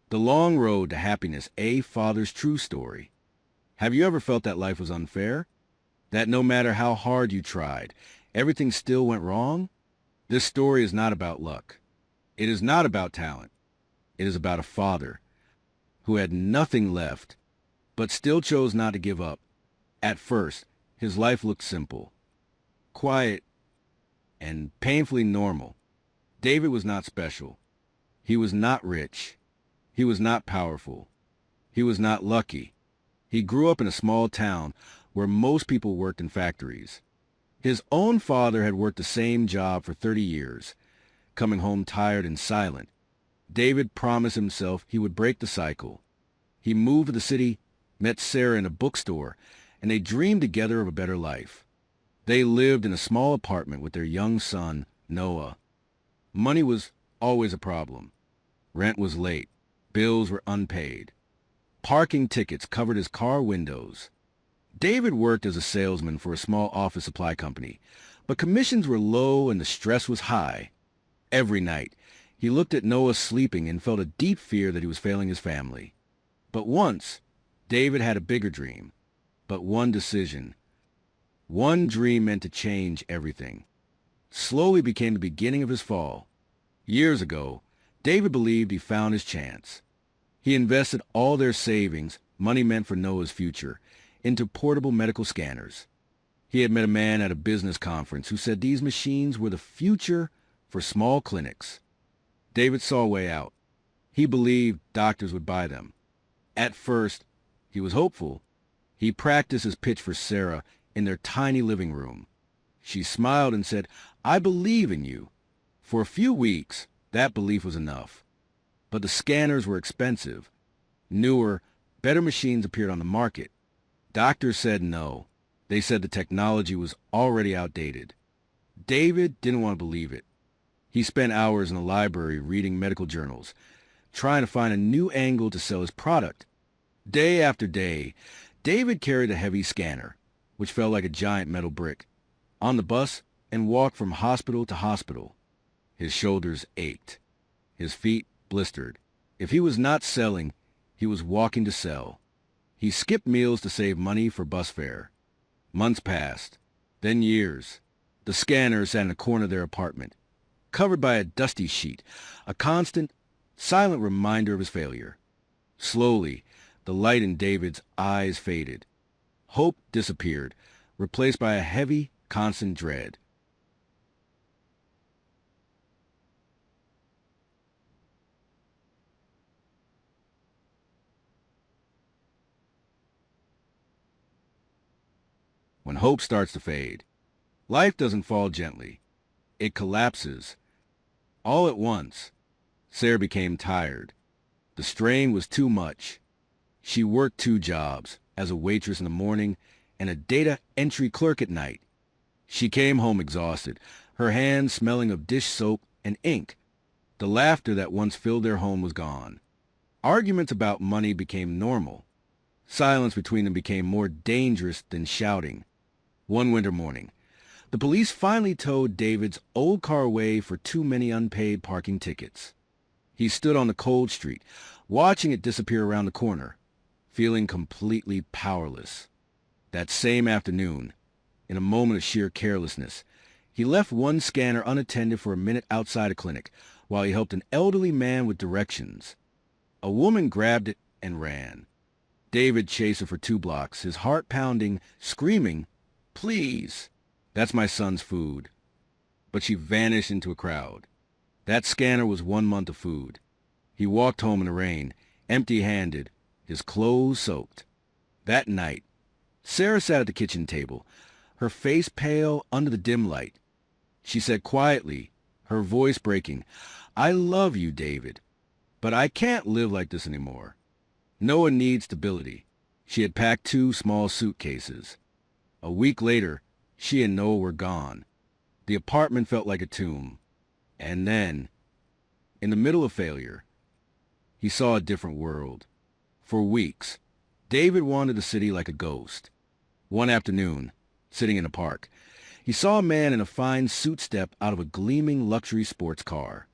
The Long Road to Happiness, a Father's True Story. Have you ever felt that life was unfair? That no matter how hard you tried, everything still went wrong? This story is not about luck. It is not about talent. It is about a father who had nothing left, but still chose not to give up. At first, his life looked simple, quiet, and painfully normal. David was not special. He was not rich. He was not powerful. He was not lucky. He grew up in a small town where most people worked in factories. His own father had worked the same job for 30 years, coming home tired and silent. David promised himself he would break the cycle. He moved to the city, met Sarah in a bookstore, and they dreamed together of a better life. They lived in a small apartment with their young son, Noah. Money was always a problem. Rent was late. Bills were unpaid. Parking tickets covered his car windows. David worked as a salesman for a small office supply company, but commissions were low and the stress was high. Every night, he looked at Noah sleeping and felt a deep fear that he was failing his family. But once, David had a bigger dream. But one decision, one dream meant to change everything. Slowly became the beginning of his fall. Years ago, David believed he found his chance. He invested all their savings, money meant for Noah's future, into portable medical scanners. He had met a man at a business conference who said these machines were the future for small clinics. David saw a way out. He believed doctors would buy them. At first, he was hopeful. He practiced his pitch for Sarah in their tiny living room. She smiled and said, "I believe in you." For a few weeks, that belief was enough. But the scanners were expensive. Newer, better machines appeared on the market. Doctors said no. They said the technology was already outdated. David didn't want to believe it. He spent hours in the library reading medical journals, trying to find a new angle to sell his product. Day after day, David carried a heavy scanner, which felt like a giant metal brick, on the bus and walked from hospital to hospital. His shoulders ached. His feet blistered. If he was not selling, he was walking to sell. He skipped meals to save money for bus fare. Months passed, then years. The scanner sat in a corner of their apartment, covered by a dusty sheet, a constant, silent reminder of his failure. Slowly, the light in David's eyes faded. Hope disappeared, replaced by a heavy, constant dread. When hope starts to fade, life doesn't fall gently. It collapses. All at once, Sarah became tired. The strain was too much. She worked 2 jobs, as a waitress in the morning and a data entry clerk at night. She came home exhausted, her hands smelling of dish soap and ink. The laughter that once filled their home was gone. Arguments about money became normal. Silence between them became more dangerous than shouting. One winter morning, the police finally towed David's old car away for too many unpaid parking tickets. He stood on the cold street, watching it disappear around the corner, feeling completely powerless. That same afternoon, in a moment of sheer carelessness, he left one scanner unattended for a minute outside a clinic while he helped an elderly man with directions. A woman grabbed it and ran. David chased her for 2 blocks, his heart pounding, screaming, "Please, that's my son's food." But she vanished into a crowd. That scanner was 1 month of food. He walked home in the rain, empty-handed, his clothes soaked. That night, Sarah sat at the kitchen table, her face pale under the dim light. She said quietly, her voice breaking, "I love you, David, but I can't live like this anymore." Noah needs stability. She had packed 2 small suitcases. A week later, she and Noah were gone. The apartment felt like a tomb. And then, in the middle of failure, he saw a different world. For weeks, David wandered the city like a ghost. One afternoon, sitting in a park, he saw a man in a fine suit step out of a gleaming luxury sports car.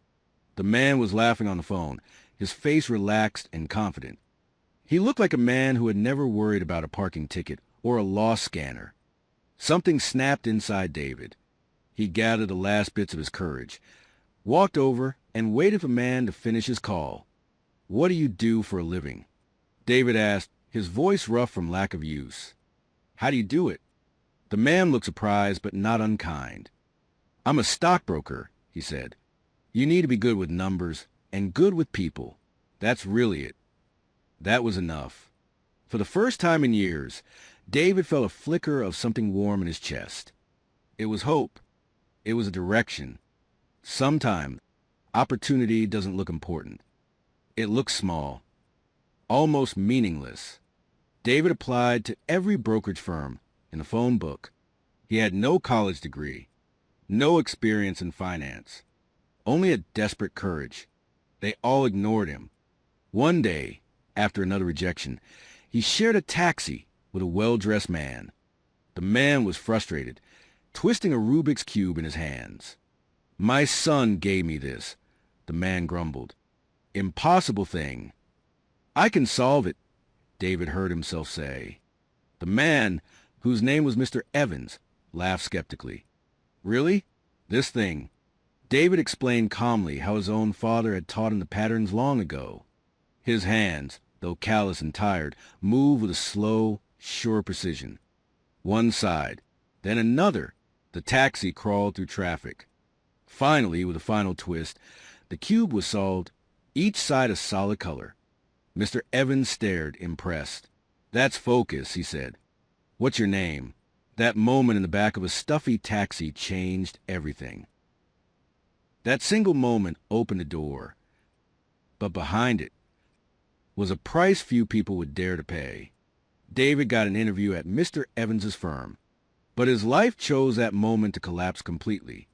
The man was laughing on the phone, his face relaxed and confident. He looked like a man who had never worried about a parking ticket or a loss scanner. Something snapped inside David. He gathered the last bits of his courage, walked over, and waited for the man to finish his call. "What do you do for a living?" David asked, his voice rough from lack of use. "How do you do it?" The man looked surprised but not unkind. "I'm a stockbroker," he said. "You need to be good with numbers and good with people. That's really it." That was enough. For the first time in years, David felt a flicker of something warm in his chest. It was hope. It was a direction. Sometimes, opportunity doesn't look important. It looks small, almost meaningless. David applied to every brokerage firm in the phone book. He had no college degree, no experience in finance, only a desperate courage. They all ignored him. One day, after another rejection, he shared a taxi with a well-dressed man. The man was frustrated, twisting a Rubik's Cube in his hands. "My son gave me this," the man grumbled. "Impossible thing." "I can solve it," David heard himself say. The man, whose name was Mr. Evans, laughed skeptically. "Really? This thing?" David explained calmly how his own father had taught him the patterns long ago. His hands, though callous and tired, moved with a slow, sure precision. One side, then another, the taxi crawled through traffic. Finally, with a final twist, the cube was solved, each side a solid color. Mr. Evans stared, impressed. "That's focus," he said. "What's your name?" That moment in the back of a stuffy taxi changed everything. That single moment opened a door, but behind it was a price few people would dare to pay. David got an interview at Mr. Evans's firm, but his life chose that moment to collapse completely.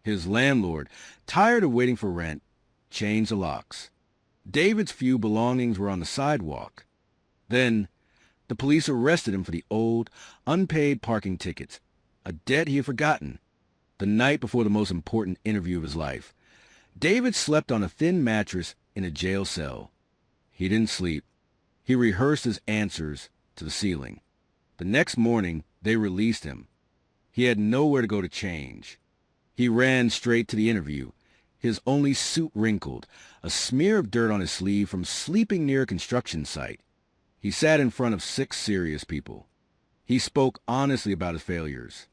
His landlord, tired of waiting for rent, changed the locks. David's few belongings were on the sidewalk. Then, the police arrested him for the old, unpaid parking tickets, a debt he had forgotten. The night before the most important interview of his life, David slept on a thin mattress in a jail cell. He didn't sleep. He rehearsed his answers to the ceiling. The next morning, they released him. He had nowhere to go to change. He ran straight to the interview, his only suit wrinkled, a smear of dirt on his sleeve from sleeping near a construction site. He sat in front of 6 serious people. He spoke honestly about his failures.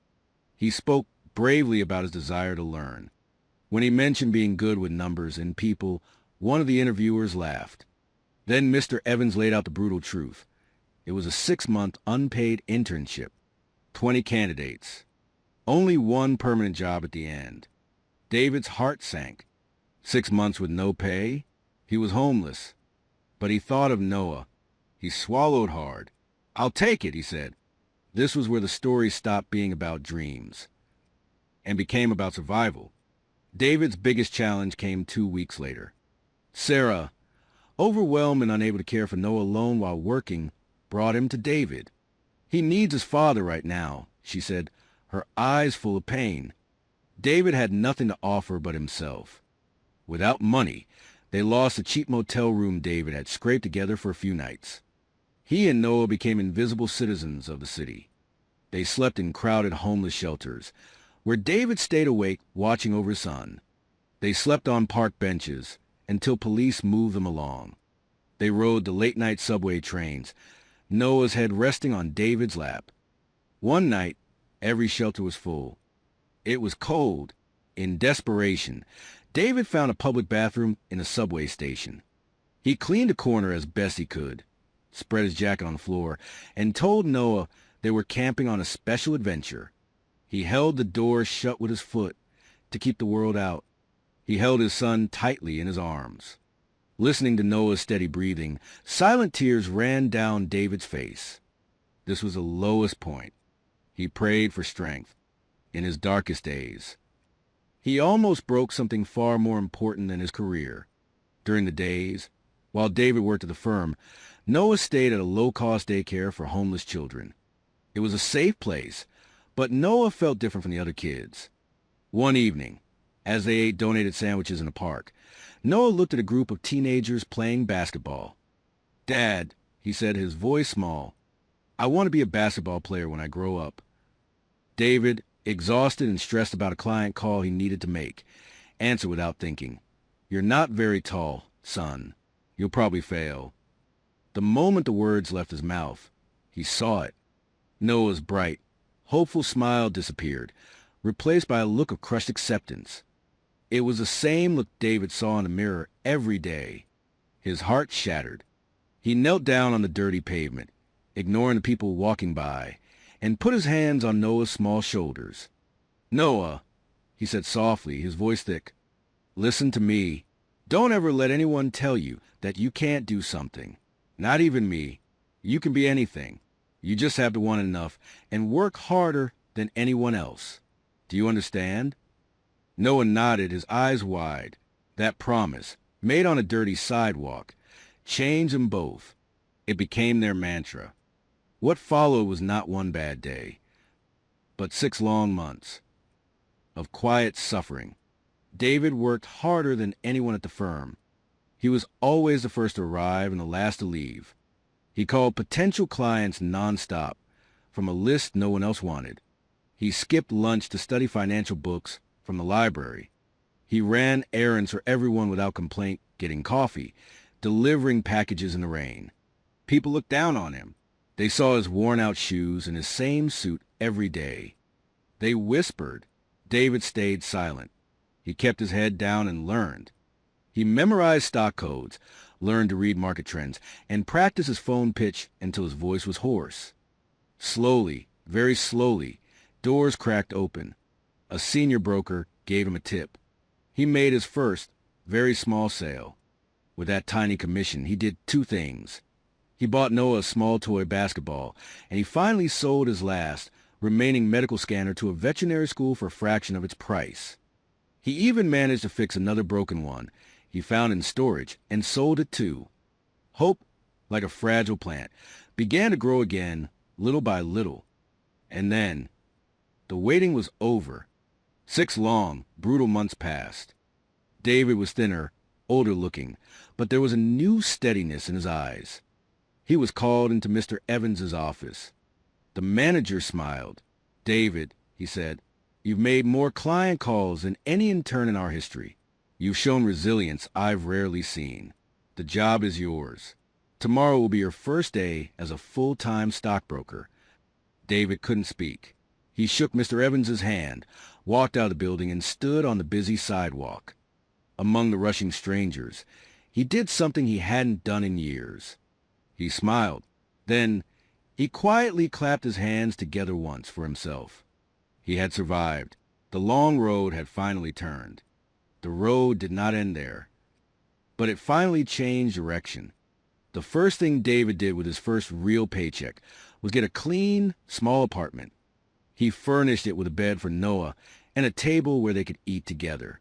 He spoke bravely about his desire to learn. When he mentioned being good with numbers and people, one of the interviewers laughed. Then Mr. Evans laid out the brutal truth. It was a 6-month unpaid internship, 20 candidates, only one permanent job at the end. David's heart sank. 6 months with no pay? He was homeless. But he thought of Noah. He swallowed hard. "I'll take it," he said. This was where the story stopped being about dreams and became about survival. David's biggest challenge came 2 weeks later. Sarah, overwhelmed and unable to care for Noah alone while working, brought him to David. "He needs his father right now," she said, her eyes full of pain. David had nothing to offer but himself. Without money, they lost a cheap motel room David had scraped together for a few nights. He and Noah became invisible citizens of the city. They slept in crowded homeless shelters, where David stayed awake watching over his son. They slept on park benches until police moved them along. They rode the late-night subway trains, Noah's head resting on David's lap. One night, every shelter was full. It was cold. In desperation, David found a public bathroom in a subway station. He cleaned a corner as best he could, spread his jacket on the floor, and told Noah they were camping on a special adventure. He held the door shut with his foot to keep the world out. He held his son tightly in his arms. Listening to Noah's steady breathing, silent tears ran down David's face. This was the lowest point. He prayed for strength in his darkest days. He almost broke something far more important than his career. During the days, while David worked at the firm, Noah stayed at a low-cost daycare for homeless children. It was a safe place, but Noah felt different from the other kids. One evening, as they ate donated sandwiches in a park, Noah looked at a group of teenagers playing basketball. "Dad," he said, his voice small, "I want to be a basketball player when I grow up." David, exhausted and stressed about a client call he needed to make, answered without thinking, "You're not very tall, son. You'll probably fail." The moment the words left his mouth, he saw it. Noah's bright, hopeful smile disappeared, replaced by a look of crushed acceptance. It was the same look David saw in the mirror every day. His heart shattered. He knelt down on the dirty pavement, ignoring the people walking by, and put his hands on Noah's small shoulders. "Noah," he said softly, his voice thick, "listen to me. Don't ever let anyone tell you that you can't do something. Not even me. You can be anything. You just have to want enough and work harder than anyone else. Do you understand?" Noah nodded, his eyes wide. That promise, made on a dirty sidewalk, changed them both. It became their mantra. What followed was not one bad day, but 6 long months of quiet suffering. David worked harder than anyone at the firm. He was always the first to arrive and the last to leave. He called potential clients nonstop, from a list no one else wanted. He skipped lunch to study financial books from the library. He ran errands for everyone without complaint, getting coffee, delivering packages in the rain. People looked down on him. They saw his worn-out shoes and his same suit every day. They whispered. David stayed silent. He kept his head down and learned. He memorized stock codes, learned to read market trends, and practiced his phone pitch until his voice was hoarse. Slowly, very slowly, doors cracked open. A senior broker gave him a tip. He made his first, very small sale. With that tiny commission, he did 2 things. He bought Noah a small toy basketball, and he finally sold his last, remaining medical scanner to a veterinary school for a fraction of its price. He even managed to fix another broken one he found in storage and sold it too. Hope, like a fragile plant, began to grow again, little by little. And then, the waiting was over. 6 long, brutal months passed. David was thinner, older looking, but there was a new steadiness in his eyes. He was called into Mr. Evans's office. The manager smiled. "David," he said, "you've made more client calls than any intern in our history. You've shown resilience I've rarely seen. The job is yours. Tomorrow will be your first day as a full-time stockbroker." David couldn't speak. He shook Mr. Evans's hand, walked out of the building, and stood on the busy sidewalk. Among the rushing strangers, he did something he hadn't done in years. He smiled. Then he quietly clapped his hands together once for himself. He had survived. The long road had finally turned. The road did not end there, but it finally changed direction. The first thing David did with his first real paycheck was get a clean, small apartment. He furnished it with a bed for Noah and a table where they could eat together.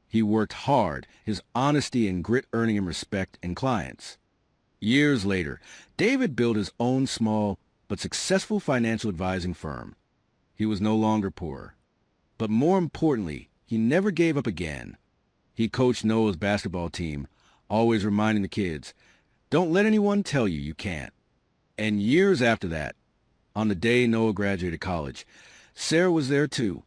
He worked hard, his honesty and grit earning him respect and clients. Years later, David built his own small but successful financial advising firm. He was no longer poor. But more importantly, he never gave up again. He coached Noah's basketball team, always reminding the kids, "Don't let anyone tell you you can't." And years after that, on the day Noah graduated college, Sarah was there too.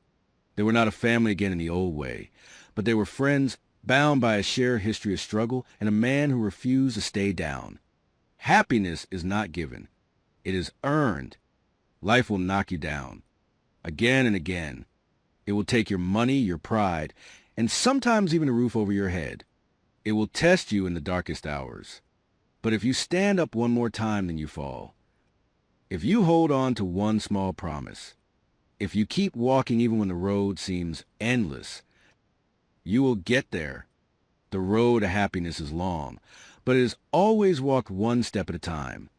They were not a family again in the old way, but they were friends bound by a shared history of struggle and a man who refused to stay down. Happiness is not given. It is earned. Life will knock you down. Again and again. It will take your money, your pride, and sometimes even a roof over your head. It will test you in the darkest hours. But if you stand up one more time, then you fall. If you hold on to one small promise, if you keep walking even when the road seems endless, you will get there. The road to happiness is long, but it is always walked one step at a time.